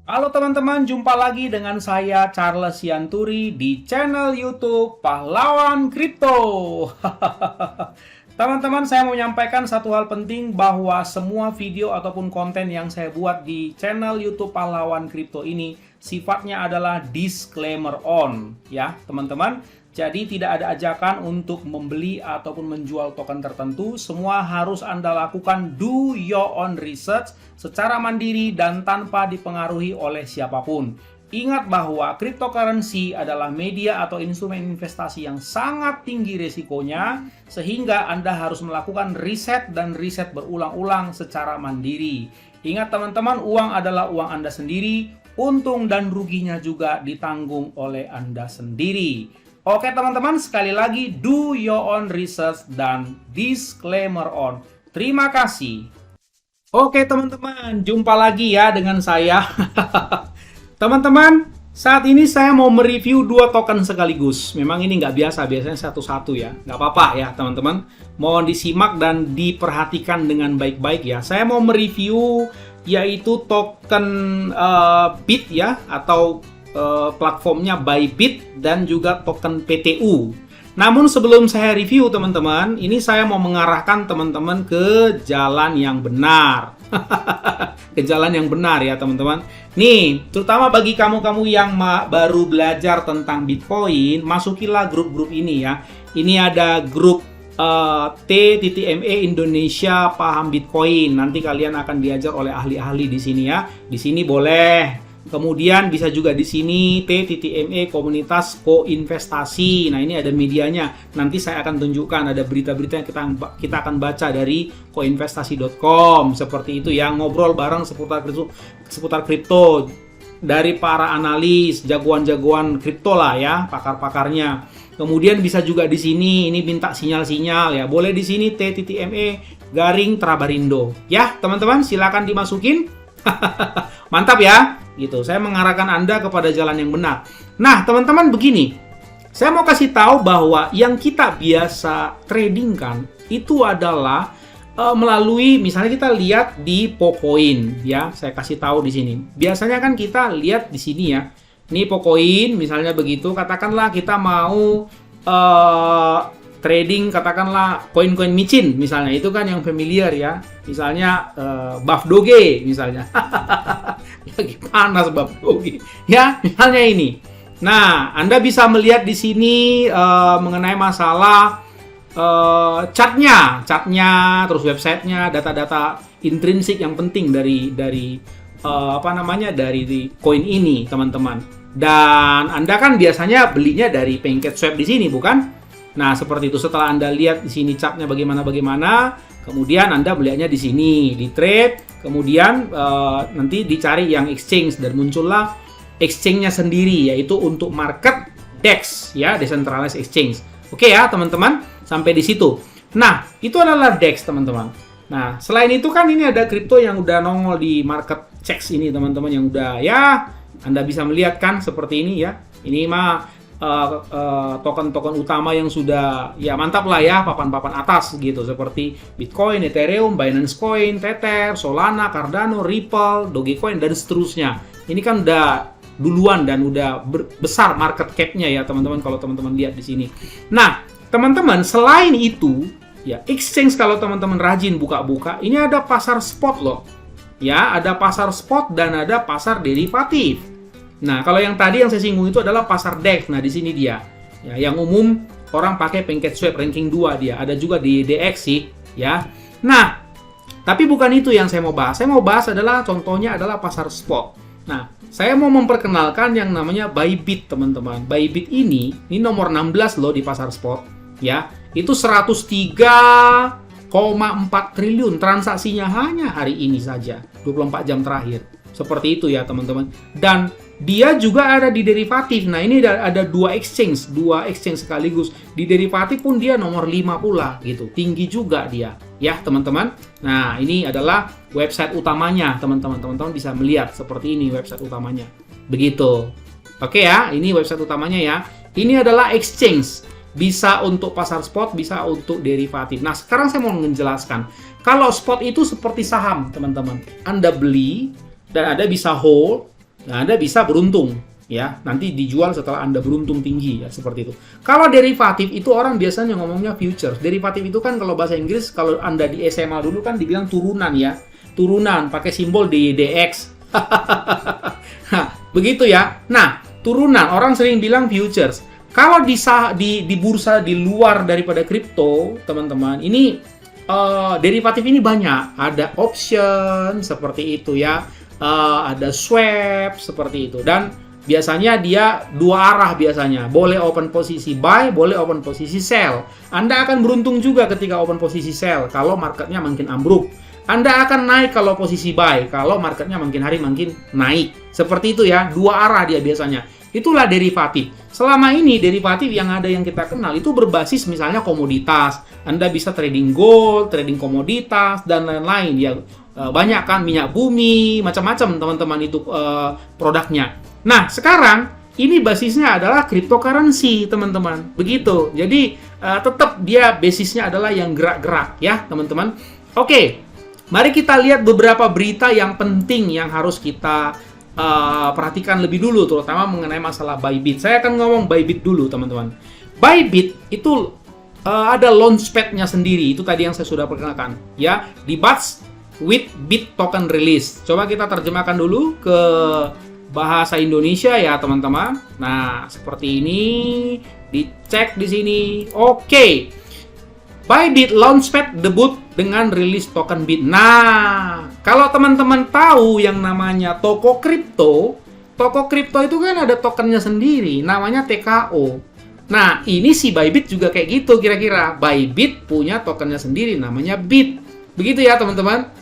Halo teman-teman, jumpa lagi dengan saya Charles Sianturi di channel YouTube Pahlawan Kripto. Teman-teman, saya mau menyampaikan satu hal penting bahwa semua video ataupun konten yang saya buat di channel YouTube Pahlawan Kripto ini sifatnya adalah disclaimer on, ya teman-teman. Jadi tidak ada ajakan untuk membeli ataupun menjual token tertentu. Semua harus Anda lakukan do your own research secara mandiri dan tanpa dipengaruhi oleh siapapun. Ingat bahwa cryptocurrency adalah media atau instrumen investasi yang sangat tinggi risikonya, sehingga Anda harus melakukan riset dan riset berulang-ulang secara mandiri. Ingat teman-teman, uang adalah uang Anda sendiri, untung dan ruginya juga ditanggung oleh Anda sendiri. Oke teman-teman, sekali lagi do your own research dan disclaimer on. Terima kasih. Oke teman-teman, jumpa lagi ya dengan saya. Teman-teman, saat ini saya mau mereview dua token sekaligus. Memang ini nggak biasa, biasanya satu-satu ya. Nggak apa-apa ya teman-teman. Mohon disimak dan diperhatikan dengan baik-baik ya. Saya mau mereview yaitu token BIT ya, atau platformnya Bybit dan juga token PTU. Namun sebelum saya review teman-teman, ini saya mau mengarahkan teman-teman ke jalan yang benar. Ke jalan yang benar ya teman-teman. Nih, terutama bagi kamu-kamu yang baru belajar tentang Bitcoin, masukilah grup-grup ini ya. Ini ada grup T.me Indonesia Paham Bitcoin. Nanti kalian akan diajar oleh ahli-ahli di sini ya. Di sini boleh. Kemudian bisa juga di sini T.me Komunitas Koinvestasi. Nah, ini ada medianya. Nanti saya akan tunjukkan ada berita-berita yang kita akan baca dari koinvestasi.com. Seperti itu ya, ngobrol bareng seputar kripto dari para analis, jagoan-jagoan kripto lah ya, pakar-pakarnya. Kemudian bisa juga di sini ini minta sinyal-sinyal ya. Boleh di sini T.me garing Trabarindo. Ya, teman-teman silakan dimasukin. Mantap ya. Gitu. Saya mengarahkan Anda kepada jalan yang benar. Nah, teman-teman begini. Saya mau kasih tahu bahwa yang kita biasa tradingkan itu adalah melalui misalnya kita lihat di Pocoin ya. Saya kasih tahu di sini. Biasanya kan kita lihat di sini ya. Ini Pocoin misalnya begitu, katakanlah kita mau trading katakanlah koin-koin micin misalnya, itu kan yang familiar ya. Misalnya Buff Doge misalnya. Lagi panas Buff Doge. Ya, misalnya ini. Nah, Anda bisa melihat di sini mengenai masalah chartnya, terus websitenya, data-data intrinsik yang penting dari dari koin ini, teman-teman. Dan Anda kan biasanya belinya dari PancakeSwap di sini, bukan? Nah, seperti itu. Setelah Anda lihat di sini chartnya bagaimana, kemudian Anda belinya di sini, di trade, kemudian nanti dicari yang exchange dan muncullah exchange-nya sendiri, yaitu untuk market DEX ya, decentralized exchange. Oke ya, teman-teman, sampai di situ. Nah, itu adalah DEX, teman-teman. Nah, selain itu kan ini ada kripto yang udah nongol di market checks ini, teman-teman, yang udah ya Anda bisa melihat kan seperti ini ya. Ini mah token-token utama yang sudah ya mantap lah ya, papan-papan atas gitu, seperti Bitcoin, Ethereum, Binance Coin, Tether, Solana, Cardano, Ripple, Dogecoin dan seterusnya. Ini kan udah duluan dan udah besar market cap-nya ya teman-teman, kalau teman-teman lihat di sini. Nah, teman-teman, selain itu ya exchange, kalau teman-teman rajin buka-buka, ini ada pasar spot loh. Ya, ada pasar spot dan ada pasar derivatif. Nah, kalau yang tadi yang saya singgung itu adalah pasar DEX. Nah, di sini dia. Ya, yang umum orang pakai PancakeSwap ranking 2 dia. Ada juga di DX sih, ya. Nah, tapi bukan itu yang saya mau bahas. Saya mau bahas adalah contohnya adalah pasar spot. Nah, saya mau memperkenalkan yang namanya Bybit, teman-teman. Bybit ini nomor 16 loh di pasar spot, ya. Itu 103,4 triliun transaksinya hanya hari ini saja, 24 jam terakhir. Seperti itu ya, teman-teman. Dan dia juga ada di derivatif. Nah, ini ada dua exchange sekaligus. Di derivatif pun dia nomor 5 pula gitu. Tinggi juga dia. Ya, teman-teman. Nah, ini adalah website utamanya, teman-teman. Teman-teman bisa melihat seperti ini website utamanya. Begitu. Oke ya, ini website utamanya ya. Ini adalah exchange. Bisa untuk pasar spot, bisa untuk derivatif. Nah, sekarang saya mau menjelaskan. Kalau spot itu seperti saham, teman-teman. Anda beli dan Anda bisa hold. Nah, Anda bisa beruntung ya, nanti dijual setelah Anda beruntung tinggi ya, seperti itu. Kalau derivatif itu orang biasanya ngomongnya futures. Derivatif itu kan kalau bahasa Inggris, kalau Anda di SMA dulu kan dibilang turunan ya. Turunan pakai simbol DDX. Nah, begitu ya. Nah, turunan orang sering bilang futures. Kalau di bursa di luar daripada kripto, teman-teman, ini derivatif ini banyak. Ada option seperti itu ya. Ada swap seperti itu, dan biasanya dia dua arah biasanya. Boleh open posisi buy, boleh open posisi sell. Anda akan beruntung juga ketika open posisi sell kalau marketnya makin ambruk. Anda akan naik kalau posisi buy, kalau marketnya makin hari makin naik. Seperti itu ya, dua arah dia biasanya. Itulah derivatif. Selama ini derivatif yang ada yang kita kenal itu berbasis misalnya komoditas. Anda bisa trading gold, trading komoditas, dan lain-lain ya. Banyak kan minyak bumi, macam-macam teman-teman itu produknya. Nah, sekarang ini basisnya adalah cryptocurrency, teman-teman. Begitu. Jadi tetap dia basisnya adalah yang gerak-gerak ya, teman-teman. Oke. Mari kita lihat beberapa berita yang penting yang harus kita perhatikan lebih dulu, terutama mengenai masalah Bybit. Saya akan ngomong Bybit dulu, teman-teman. Bybit itu ada launchpad-nya sendiri. Itu tadi yang saya sudah perkenalkan. Ya, di Batch with Bit Token Release. Coba kita terjemahkan dulu ke bahasa Indonesia ya, teman-teman. Nah, seperti ini. Dicek di sini. Oke. Bybit Launchpad debut dengan rilis token BIT. Nah, kalau teman-teman tahu yang namanya toko kripto itu kan ada tokennya sendiri, namanya TKO. Nah, ini si Bybit juga kayak gitu kira-kira. Bybit punya tokennya sendiri, namanya BIT. Begitu ya, teman-teman.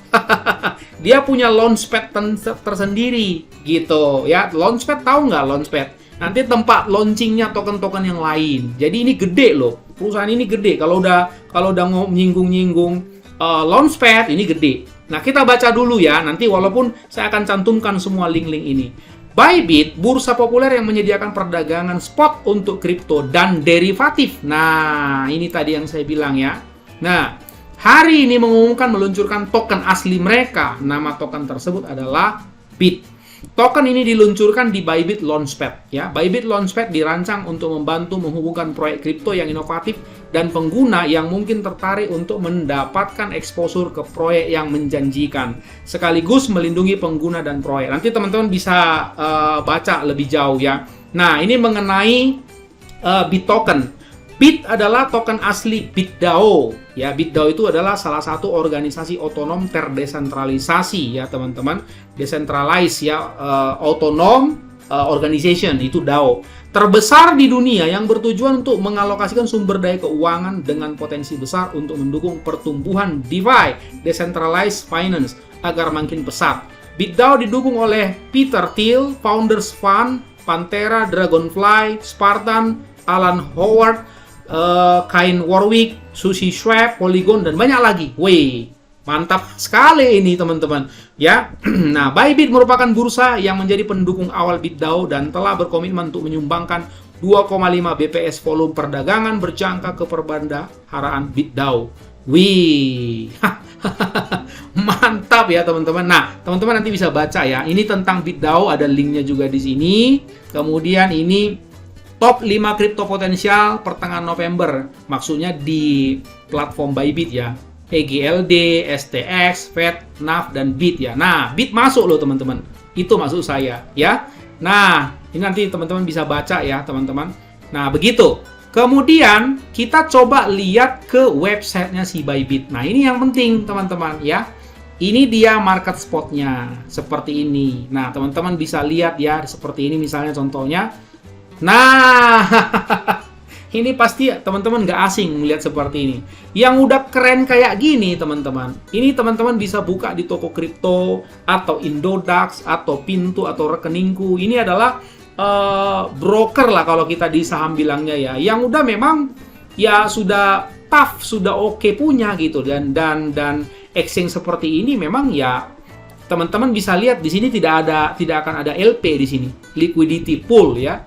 Dia punya launchpad tersendiri, gitu ya. Launchpad, tahu nggak launchpad? Nanti tempat launchingnya token-token yang lain. Jadi ini gede loh. Perusahaan ini gede. Kalau udah nyinggung-nyinggung launchpad, ini gede. Nah, kita baca dulu ya. Nanti walaupun saya akan cantumkan semua link-link ini. Bybit, bursa populer yang menyediakan perdagangan spot untuk kripto dan derivatif. Nah, ini tadi yang saya bilang ya. Nah, hari ini mengumumkan meluncurkan token asli mereka. Nama token tersebut adalah BIT. Token ini diluncurkan di Bybit Launchpad ya. Bybit Launchpad dirancang untuk membantu menghubungkan proyek kripto yang inovatif dan pengguna yang mungkin tertarik untuk mendapatkan exposure ke proyek yang menjanjikan, sekaligus melindungi pengguna dan proyek. Nanti teman-teman bisa baca lebih jauh ya. Nah, ini mengenai BIT token. BIT adalah token asli BitDAO. Ya, BitDAO itu adalah salah satu organisasi otonom terdesentralisasi ya, teman-teman. Decentralized ya, otonom organization, itu DAO. Terbesar di dunia yang bertujuan untuk mengalokasikan sumber daya keuangan dengan potensi besar untuk mendukung pertumbuhan DeFi, Decentralized Finance, agar makin pesat. BitDAO didukung oleh Peter Thiel, Founders Fund, Pantera, Dragonfly, Spartan, Alan Howard, Kain Warwick, Sushi Schwab, Polygon, dan banyak lagi. Wih, mantap sekali ini teman-teman ya. Nah, Bybit merupakan bursa yang menjadi pendukung awal BitDAO dan telah berkomitmen untuk menyumbangkan 2,5 BPS volume perdagangan berjangka ke perbendaharaan BitDAO. Wih, mantap ya teman-teman. Nah, teman-teman nanti bisa baca ya. Ini tentang BitDAO, ada linknya juga di sini. Kemudian ini top 5 kripto potensial pertengahan November. Maksudnya di platform Bybit ya. EGLD, STX, FED, NAV, dan BIT ya. Nah, BIT masuk loh teman-teman. Itu maksud saya ya. Nah, ini nanti teman-teman bisa baca ya teman-teman. Nah, begitu. Kemudian kita coba lihat ke websitenya si Bybit. Nah, ini yang penting teman-teman ya. Ini dia market spotnya. Seperti ini. Nah, teman-teman bisa lihat ya. Seperti ini misalnya contohnya. Nah, ini pasti teman-teman nggak asing melihat seperti ini. Yang udah keren kayak gini, teman-teman. Ini teman-teman bisa buka di toko kripto, atau Indodax, atau Pintu, atau Rekeningku. Ini adalah broker lah kalau kita di saham bilangnya ya. Yang udah memang ya sudah tough, sudah oke punya gitu. Dan exchange seperti ini memang ya teman-teman bisa lihat di sini tidak akan ada LP di sini. Liquidity pool ya.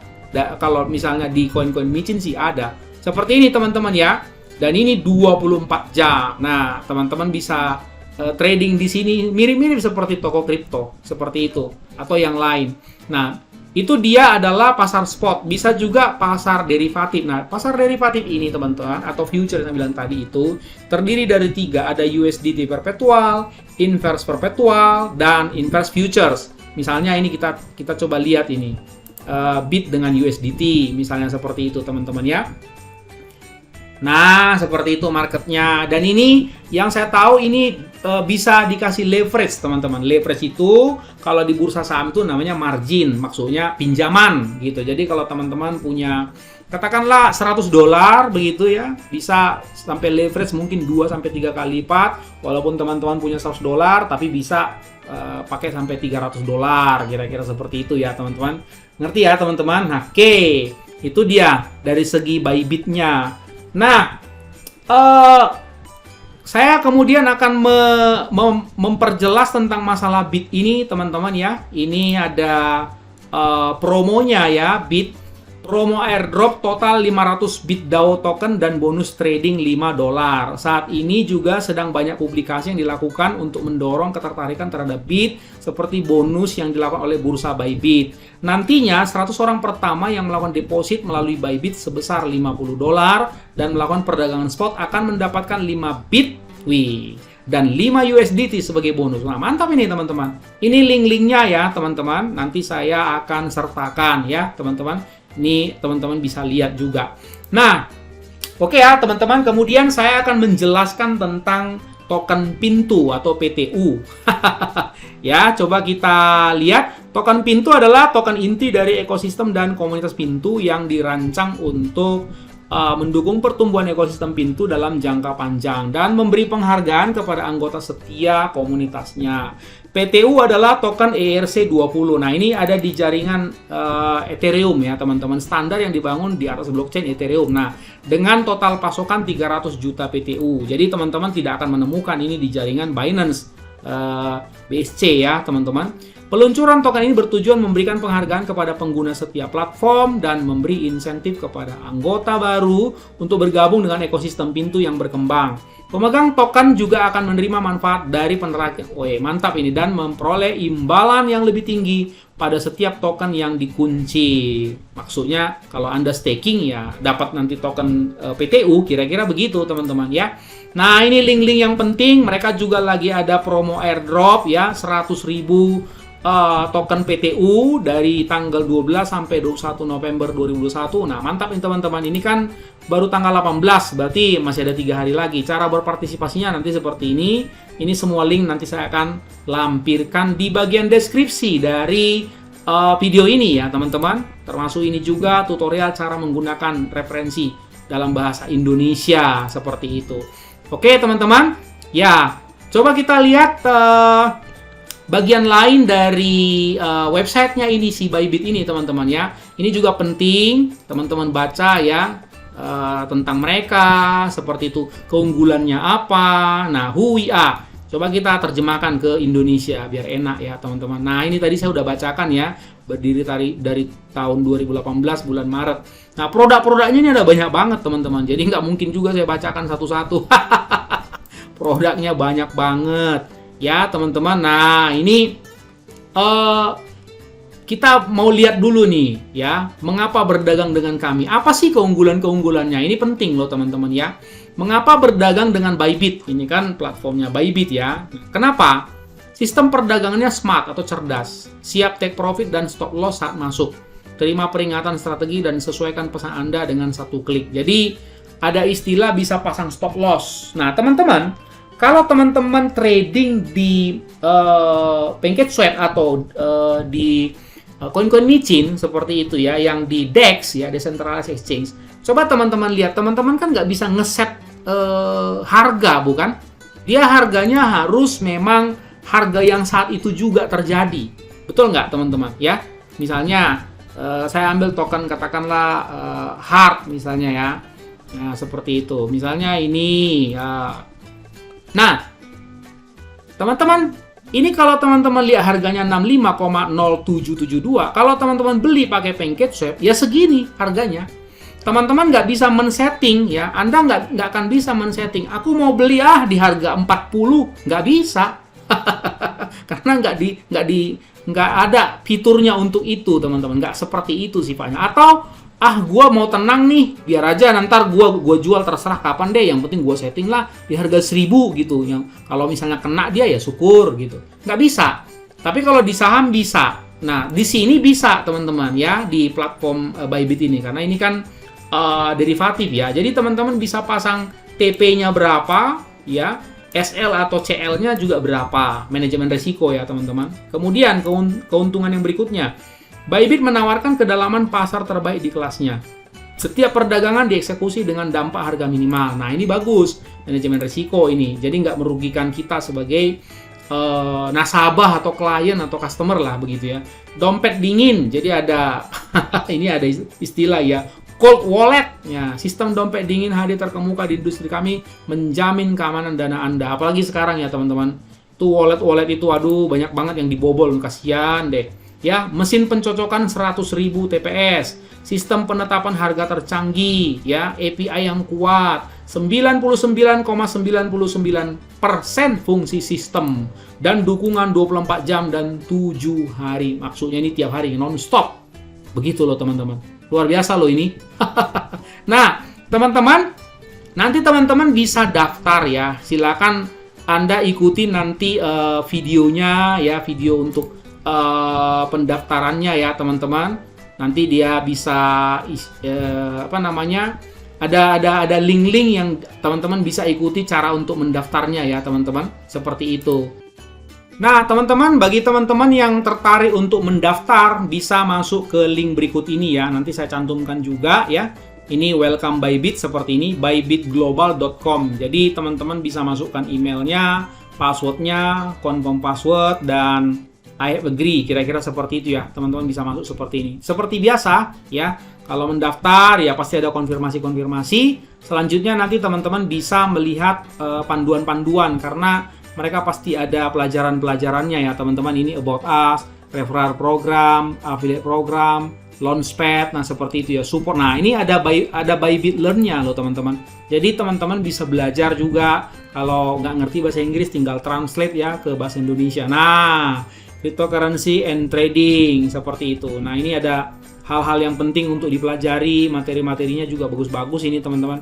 Kalau misalnya di koin-koin micin sih ada. Seperti ini teman-teman ya. Dan ini 24 jam. Nah, teman-teman bisa trading di sini mirip-mirip seperti toko kripto, seperti itu atau yang lain. Nah, itu dia adalah pasar spot, bisa juga pasar derivatif. Nah, pasar derivatif ini teman-teman atau future yang saya bilang tadi itu terdiri dari 3, ada USDT perpetual, inverse perpetual, dan inverse futures. Misalnya ini kita coba lihat ini BIT dengan USDT, misalnya seperti itu teman-teman ya. Nah, seperti itu marketnya. Dan ini yang saya tahu ini bisa dikasih leverage, teman-teman. Leverage itu kalau di bursa saham itu namanya margin, maksudnya pinjaman gitu. Jadi kalau teman-teman punya katakanlah $100 begitu ya, bisa sampai leverage mungkin 2 sampai 3 kali lipat. Walaupun teman-teman punya $100 tapi bisa pakai sampai $300, kira-kira seperti itu ya, teman-teman. Ngerti ya, teman-teman? Nah, oke. Itu dia dari segi Bybit-nya. Nah, saya kemudian akan memperjelas tentang masalah BIT ini, teman-teman ya. Ini ada promonya ya, BIT. Promo airdrop total 500 BIT DAO token dan bonus trading $5. Saat ini juga sedang banyak publikasi yang dilakukan untuk mendorong ketertarikan terhadap BIT seperti bonus yang dilakukan oleh bursa Bybit. Nantinya 100 orang pertama yang melakukan deposit melalui Bybit sebesar $50 dan melakukan perdagangan spot akan mendapatkan 5 BIT dan 5 USDT sebagai bonus. Nah, mantap ini teman-teman. Ini link-linknya ya teman-teman. Nanti saya akan sertakan ya teman-teman. Ini teman-teman bisa lihat juga. Nah, oke ya teman-teman. Kemudian saya akan menjelaskan tentang token Pintu atau PTU. Ya, coba kita lihat. Token Pintu adalah token inti dari ekosistem dan komunitas Pintu yang dirancang untuk mendukung pertumbuhan ekosistem Pintu dalam jangka panjang dan memberi penghargaan kepada anggota setia komunitasnya. PTU adalah token ERC20. Nah, ini ada di jaringan Ethereum ya, teman-teman. Standar yang dibangun di atas blockchain Ethereum. Nah, dengan total pasokan 300 juta PTU. Jadi, teman-teman tidak akan menemukan ini di jaringan Binance BSC ya, teman-teman. Peluncuran token ini bertujuan memberikan penghargaan kepada pengguna setiap platform dan memberi insentif kepada anggota baru untuk bergabung dengan ekosistem Pintu yang berkembang. Pemegang token juga akan menerima manfaat dari penerapan, mantap ini, dan memperoleh imbalan yang lebih tinggi pada setiap token yang dikunci. Maksudnya kalau Anda staking ya dapat nanti token PTU, kira-kira begitu teman-teman ya. Nah, ini link-link yang penting. Mereka juga lagi ada promo airdrop ya, 100.000 token PTU dari tanggal 12 sampai 21 November 2021. Nah, mantap ini teman-teman. Ini kan baru tanggal 18, berarti masih ada 3 hari lagi. Cara berpartisipasinya nanti seperti ini. Ini semua link nanti saya akan lampirkan di bagian deskripsi dari video ini ya, teman-teman. Termasuk ini juga tutorial cara menggunakan referensi dalam bahasa Indonesia seperti itu. Oke, teman-teman. Ya, coba kita lihat bagian lain dari websitenya ini, si Bybit ini teman-teman ya. Ini juga penting teman-teman baca ya tentang mereka, seperti itu keunggulannya apa. Nah, who we are. Coba kita terjemahkan ke Indonesia biar enak ya teman-teman. Nah, ini tadi saya udah bacakan ya, berdiri dari tahun 2018 bulan Maret. Nah, produk-produknya ini ada banyak banget teman-teman. Jadi nggak mungkin juga saya bacakan satu-satu. Produknya banyak banget. Ya teman-teman, nah ini kita mau lihat dulu nih ya, mengapa berdagang dengan kami. Apa sih keunggulannya? Ini penting loh teman-teman ya. Mengapa berdagang dengan Bybit? Ini kan platformnya Bybit ya. Kenapa? Sistem perdagangannya smart atau cerdas. Siap take profit dan stop loss saat masuk. Terima peringatan strategi dan sesuaikan pesan Anda dengan satu klik. Jadi ada istilah bisa pasang stop loss. Nah teman-teman, kalau teman-teman trading di PancakeSwap atau di koin-koin micin seperti itu ya, yang di DEX ya, Decentralized Exchange, coba teman-teman lihat, teman-teman kan nggak bisa ngeset harga, bukan? Dia harganya harus memang harga yang saat itu juga terjadi, betul nggak teman-teman ya? Misalnya saya ambil token katakanlah HART misalnya ya, nah seperti itu. Misalnya ini nah, teman-teman, ini kalau teman-teman lihat harganya 65,0772, kalau teman-teman beli pakai PancakeSwap, ya segini harganya. teman-teman nggak bisa men-setting ya. Anda nggak akan bisa men-setting. Aku mau beli di harga 40, nggak bisa. Karena nggak ada fiturnya untuk itu, teman-teman. Nggak seperti itu sifatnya. Atau gua mau tenang nih, biar aja nanti gua jual terserah kapan deh. Yang penting gua setting lah di harga 1000 gitu. Yang kalau misalnya kena dia ya syukur gitu. Nggak bisa. Tapi kalau di saham bisa. Nah, di sini bisa teman-teman ya, di platform Bybit ini, karena ini kan derivatif ya. Jadi teman-teman bisa pasang TP-nya berapa ya, SL atau CL-nya juga berapa, manajemen risiko ya teman-teman. Kemudian keuntungan yang berikutnya, Bybit menawarkan kedalaman pasar terbaik di kelasnya. Setiap perdagangan dieksekusi dengan dampak harga minimal. Nah, ini bagus, manajemen risiko ini. Jadi nggak merugikan kita sebagai nasabah atau klien atau customer lah begitu ya. Dompet dingin, jadi ada ini ada istilah ya, cold wallet ya. Sistem dompet dingin hadir terkemuka di industri kami, menjamin keamanan dana Anda. Apalagi sekarang ya teman-teman, tuh wallet itu aduh banyak banget yang dibobol, kasihan deh. Ya, mesin pencocokan 100.000 TPS, sistem penetapan harga tercanggih, ya, API yang kuat, 99,99% fungsi sistem, dan dukungan 24 jam dan 7 hari. Maksudnya ini tiap hari, non-stop. Begitu loh teman-teman. Luar biasa loh ini. Nah, teman-teman, nanti teman-teman bisa daftar ya. Silakan Anda ikuti nanti videonya ya, video untuk pendaftarannya ya teman-teman. Nanti dia bisa ada link-link yang teman-teman bisa ikuti cara untuk mendaftarnya ya teman-teman, seperti itu. Nah teman-teman, bagi teman-teman yang tertarik untuk mendaftar bisa masuk ke link berikut ini ya, nanti saya cantumkan juga ya. Ini welcome Bybit seperti ini, bybitglobal.com. Jadi teman-teman bisa masukkan emailnya, passwordnya, confirm password, dan I agree, kira-kira seperti itu ya. Teman-teman bisa masuk seperti ini. Seperti biasa ya, kalau mendaftar ya pasti ada konfirmasi-konfirmasi. Selanjutnya nanti teman-teman bisa melihat panduan-panduan, karena mereka pasti ada pelajaran-pelajarannya ya teman-teman. Ini about us, referral program, affiliate program, launchpad, nah seperti itu ya, support. Nah ini ada Bybit Learn-nya loh teman-teman. Jadi teman-teman bisa belajar juga. Kalau nggak ngerti bahasa Inggris tinggal translate ya ke bahasa Indonesia. Nah, cryptocurrency and trading seperti itu. Nah ini ada hal-hal yang penting untuk dipelajari, materi-materinya juga bagus-bagus ini teman-teman.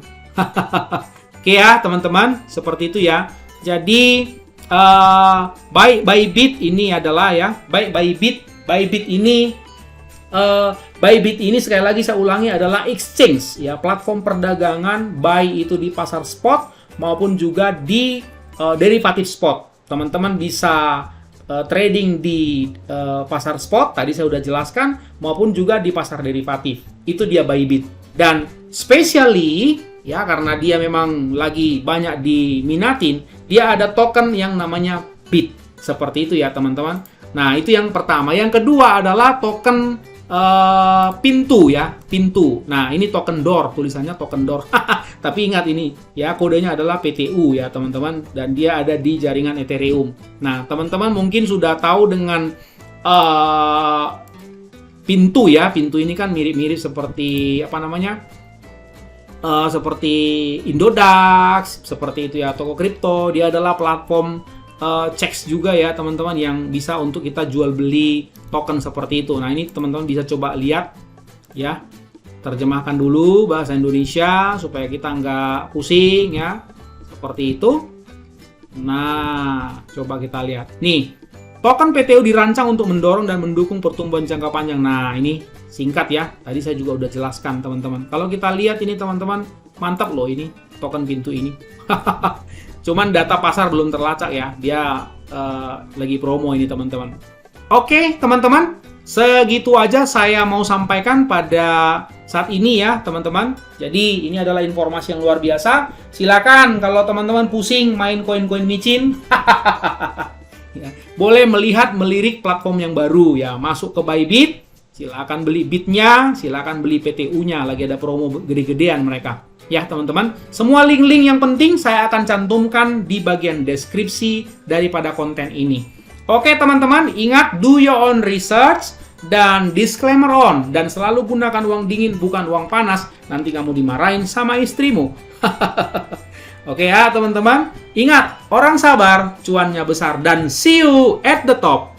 Oke ya teman-teman, seperti itu ya. Jadi Bybit ini adalah ya, Bybit ini sekali lagi saya ulangi adalah exchange ya, platform perdagangan buy itu di pasar spot maupun juga di derivatif spot. Teman-teman bisa trading di pasar spot, tadi saya udah jelaskan, maupun juga di pasar derivatif. Itu dia Bybit. Dan especially ya, karena dia memang lagi banyak diminatin, dia ada token yang namanya BIT. Seperti itu ya teman-teman. Nah itu yang pertama. Yang kedua adalah token pintu ya, pintu. Nah ini token DOR, tulisannya token DOR. Tapi ingat ini ya, kodenya adalah PTU ya teman-teman, dan dia ada di jaringan Ethereum. Nah teman-teman mungkin sudah tahu dengan pintu ya. Pintu ini kan mirip-mirip seperti seperti Indodax, seperti itu ya, toko kripto. Dia adalah platform checks juga ya teman-teman, yang bisa untuk kita jual beli token seperti itu. Nah ini teman-teman bisa coba lihat ya, terjemahkan dulu bahasa Indonesia supaya kita nggak pusing ya, seperti itu. Nah coba kita lihat nih, token PTU dirancang untuk mendorong dan mendukung pertumbuhan jangka panjang. Nah ini singkat ya, tadi saya juga udah jelaskan teman-teman. Kalau kita lihat ini teman-teman, mantap loh ini token pintu ini. Cuman data pasar belum terlacak ya, dia lagi promo ini teman-teman. Oke teman-teman, segitu aja saya mau sampaikan pada saat ini ya teman-teman. Jadi ini adalah informasi yang luar biasa. Silakan kalau teman-teman pusing main koin-koin micin, ya, boleh melirik platform yang baru ya, masuk ke Bybit. Silakan beli bitnya, silakan beli PTU-nya, lagi ada promo gede-gedean mereka. Ya teman-teman, semua link-link yang penting saya akan cantumkan di bagian deskripsi daripada konten ini. Oke teman-teman, ingat do your own research, Dan disclaimer on, dan selalu gunakan uang dingin bukan uang panas, nanti kamu dimarahin sama istrimu. Oke ya teman-teman, ingat, orang sabar, cuannya besar, dan see you at the top.